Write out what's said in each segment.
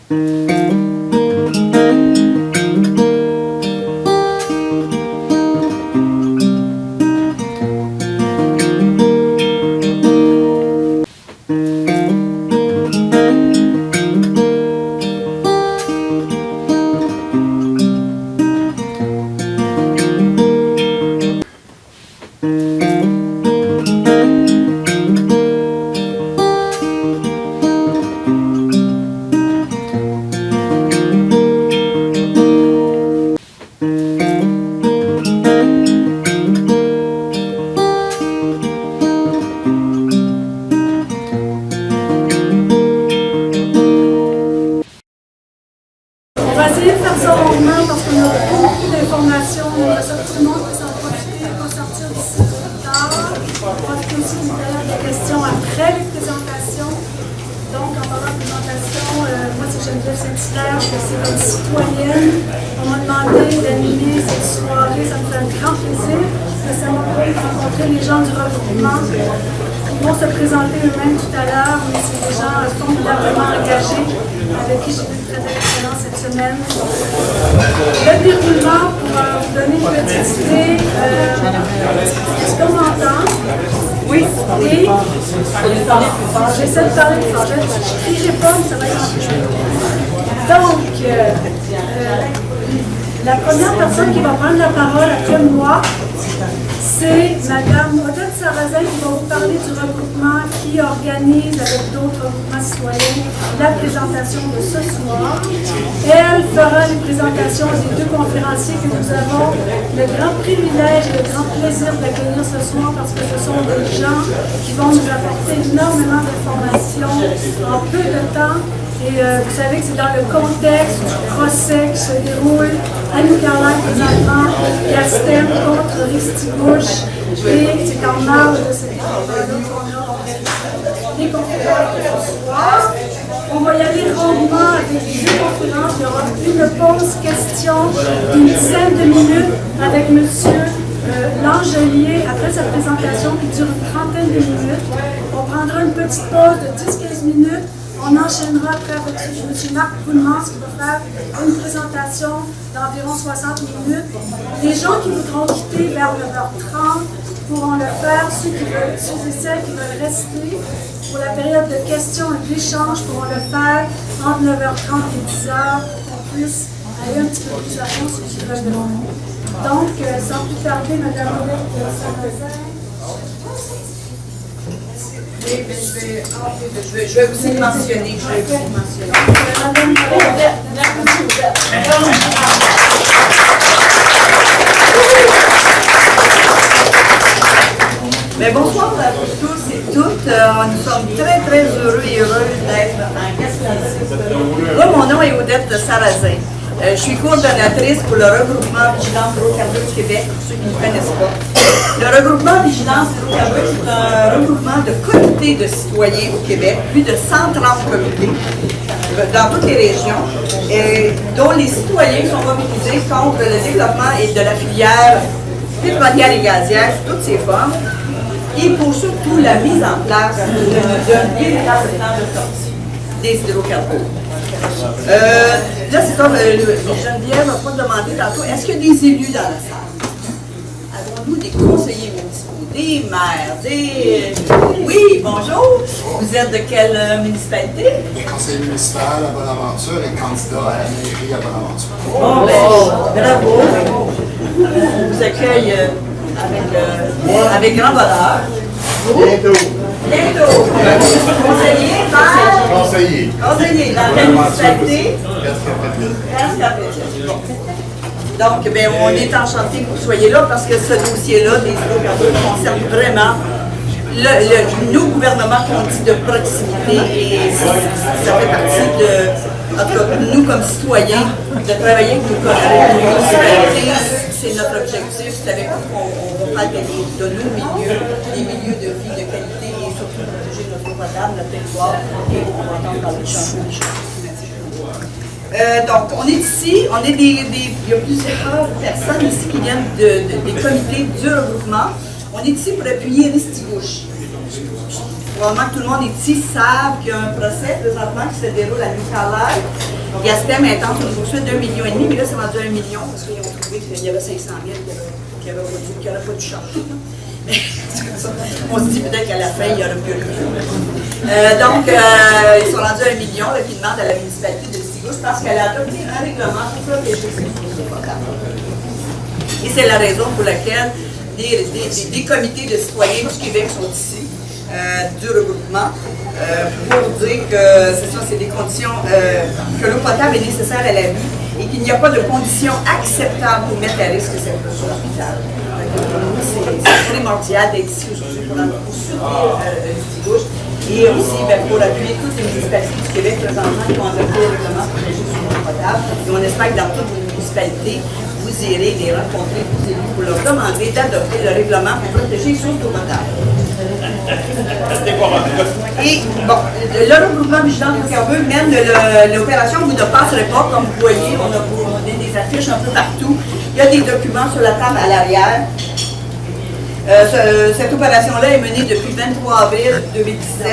La première personne qui va prendre la parole après moi, c'est Madame Odette Sarrazin qui va vous parler du regroupement qui organise avec d'autres regroupements citoyens la présentation de ce soir. Elle fera les présentations des deux conférenciers que nous avons le grand privilège et le grand plaisir d'accueillir ce soir parce que ce sont des gens qui vont nous apporter énormément d'informations en peu de temps. Et vous savez que c'est dans le contexte du procès qui se déroule à New Caroline présentement, Castem contre Ristigouche. Et c'est en marge de cette conférence qu'on a les conférences ce soir. On va y aller rondement avec les deux conférences. Il y aura une pause question d'une dizaine de minutes avec M. Langelier après sa présentation qui dure une trentaine de minutes. On prendra une petite pause de 10-15 minutes. On enchaînera après avec M. Marc Poulmans qui va faire une présentation d'environ 60 minutes. Les gens qui voudront quitter vers 9h30 pourront le faire. Ceux et celles qui veulent rester pour la période de questions et d'échanges pourront le faire entre 9h30 et 10h pour qu'on puisse aller un petit peu plus à fond ceux qui veulent de nous. Donc, sans plus tarder, Mme Odette Sarrazin. Je vais vous y mentionner. Mais bonsoir à vous tous et toutes. Nous sommes très très heureux et heureuses d'être en Gaspésie. Moi, mon nom est Odette Sarrazin. Je suis coordonnatrice pour le regroupement Vigilance Hydrocarbures du Québec, pour ceux qui ne connaissent pas. Le regroupement Vigilance Hydrocarbures, c'est un regroupement de comités de citoyens au Québec, plus de 130 comités dans toutes les régions, dont les citoyens sont mobilisés contre le développement et de la filière pétrolière et gazière sous toutes ses formes, et pour surtout la mise en place d'un véritable plan de sortie des hydrocarbures. Là, c'est comme Geneviève m'a pas demandé tantôt, est-ce qu'il y a des élus dans la salle? Avons-nous des conseillers municipaux, des maires, Oui, bonjour! Vous êtes de quelle municipalité? Conseiller municipal à Bonaventure et candidat à la mairie à Bonaventure. Bon, ben, bravo! On vous accueille avec grand bonheur. Bientôt! Bientôt! Conseiller, maire? Conseiller. Conseiller, dans quelle municipalité? Bon. Donc, bien, on est enchanté que vous soyez là parce que ce dossier-là, des hydrocarbures, concerne vraiment nos gouvernements qu'on dit de proximité et ça fait partie de, en tout cas, nous comme citoyens, de travailler avec nos municipalités. C'est notre objectif, c'est avec nous qu'on va parler de nos milieux, des milieux de vie, de qualité et surtout protéger notre eau potable, notre territoire et on va entendre parler de changement climatique. Donc, on est ici, il y a plusieurs personnes ici qui viennent des comités du regroupement. On est ici pour appuyer Ristigouche. probablement que tout le monde ici savent qu'il y a un procès présentement qui se déroule à New-Carlisle. Gaspem intente une poursuite d'1,5 million, mais là c'est rendu 1 million parce qu'ils ont trouvé qu'il y avait 500 000 qui n'auraient pas dû charger. On se dit peut-être qu'à la fin, il y aura plus rien. Donc, ils sont rendus à 1 million qui demandent à la municipalité de Stigouche parce qu'elle a adopté un règlement pour protéger ses sources potables. Et c'est la raison pour laquelle des comités de citoyens du Québec sont ici, du regroupement, pour dire que c'est des conditions, que l'eau potable est nécessaire à la vie et qu'il n'y a pas de conditions acceptables pour mettre à risque cette ressource vitale. C'est primordial d'être ici aujourd'hui pour soutenir Stigouche et aussi pour appuyer toutes les municipalités du Québec présentement qui ont adopté le règlement pour protéger sur l'eau potable. Et on espère que dans toutes les municipalités, vous irez les rencontrer, vous élus, pour leur demander d'adopter le règlement pour protéger les sources d'eau potable. Et bon, le regroupement Vigilance Carbone mène l'opération Vous ne passerez pas, comme vous voyez, on a des affiches un peu partout. Il y a des documents sur la table à l'arrière. Cette opération-là est menée depuis le 23 avril 2017.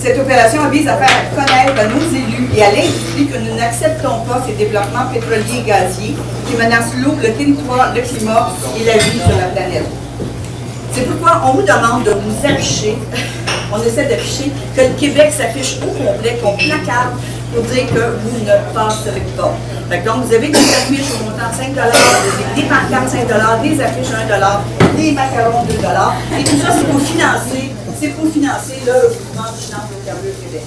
Cette opération vise à faire connaître à nos élus et à l'industrie que nous n'acceptons pas ces développements pétroliers et gaziers qui menacent l'eau, le territoire, le climat et la vie sur la planète. C'est pourquoi on vous demande de vous afficher, on essaie d'afficher que le Québec s'affiche au complet, qu'on placarde pour dire que vous ne passerez pas. Donc vous avez des affiches au montant de 5 des pancartes 5 des affiches 1 des macarons 2 et tout ça c'est pour financer le regroupement Vigilance Carbone Québec.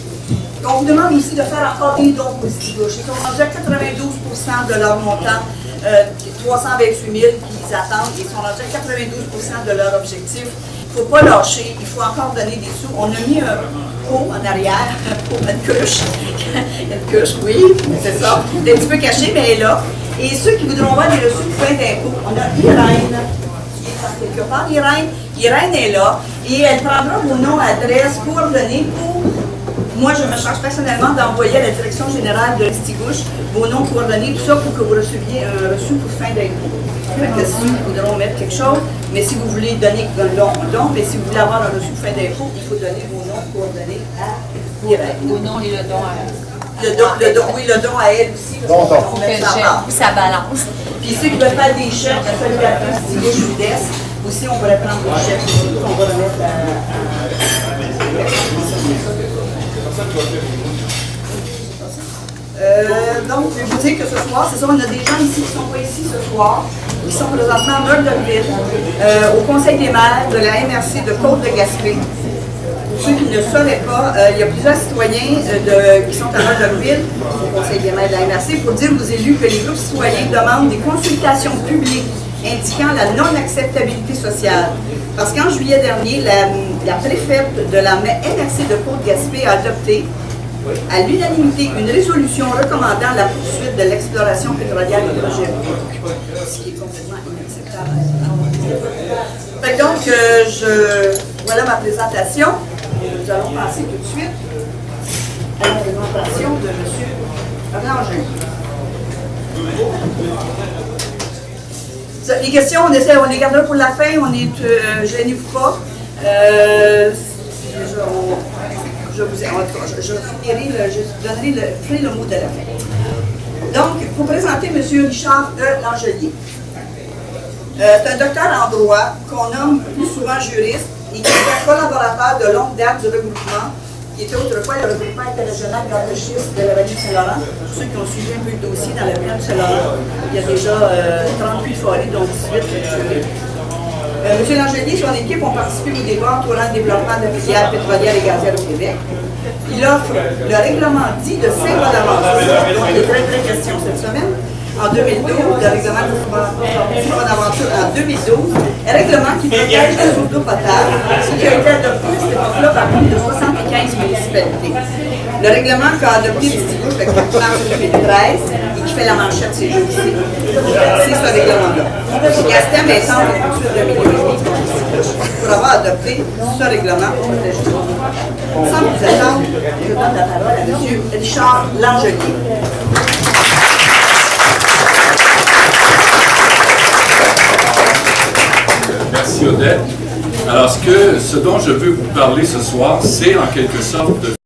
Donc on vous demande aussi de faire encore des dons pour Stigouche. Ils sont rendus à 92% de leur montant. 328 000 qu'ils attendent, ils sont rendus à 92% de leur objectif. Il ne faut pas lâcher, il faut encore donner des sous. On a mis un pot en arrière, une couche. Une couche, oui, c'est ça. C'est un petit peu caché, mais elle est là. Et ceux qui voudront avoir des reçus de fin d'impôt, on a Irène, qui est quelque part. Irène est là, et elle prendra vos noms, adresses, coordonnées pour. Moi, je me charge personnellement d'envoyer à la direction générale de Stigouche vos noms, coordonnées, tout ça pour que vous receviez un reçu pour fin d'impôt. Si vous voudrez mettre quelque chose, mais si vous voulez donner un don, mais si vous voulez avoir un reçu pour fin d'impôt, il faut donner vos noms, coordonnées à Irène. Vos noms et le don à oui, le don à elle aussi. Pour que ça balance. Puis ceux qui veulent faire des chèques, la salutation Stigouche Rudesse, aussi on pourrait prendre des chèques aussi, qu'on va remettre donc, je vais vous dire que ce soir, c'est ça, on a des gens ici qui ne sont pas ici ce soir, qui sont présentement à Murdochville, au Conseil des maires de la MRC de Côte-de-Gaspé. Pour ceux qui ne le sauraient pas, il y a plusieurs citoyens qui sont à Murdochville, au Conseil des maires de la MRC, pour dire aux élus que les groupes citoyens demandent des consultations publiques indiquant la non-acceptabilité sociale. Parce qu'en juillet dernier, la préfète de la MRC de Côte-Gaspé a adopté à l'unanimité une résolution recommandant la poursuite de l'exploration pétrolière hydrogène, ce qui est complètement inacceptable. Donc, voilà ma présentation. Nous allons passer tout de suite à la présentation de M. Ranger. Les questions, on les gardera pour la fin, gênez-vous pas. Je ferai le mot de la fin. Donc, pour présenter M. Richard de Langelier. C'est un docteur en droit qu'on nomme plus souvent juriste et qui est collaborateur de longue date du regroupement, qui était autrefois le regroupement international garde-schiste de la vallée de Saint-Laurent. Pour ceux qui ont suivi un peu le dossier dans la plaine de Saint-Laurent, il y a déjà 38 forêts, dont 18 jurés. M. Langelier et son équipe ont participé au débat entourant le développement de la filière pétrolière et gazière au Québec. Il offre le règlement dit de Saint-Bonaventure, dont il est très question cette semaine, en 2012, le règlement de Saint-Bonaventure en 2012, un règlement qui protège la source d'eau potable, ce qui a été adopté à cette époque-là par plus de 75 municipalités. Le règlement qu'a adopté Stigouche le 4 mars 2013 et qui fait la manchette ces jours-ci, c'est ce règlement-là. Gaspem étend une poursuite de $1,5 million pour avoir adopté ce règlement pour protéger l'eau. Sans plus attendre, je donne la parole à M. Richard Langelier. Merci Odette. Alors, ce dont je veux vous parler ce soir, c'est en quelque sorte de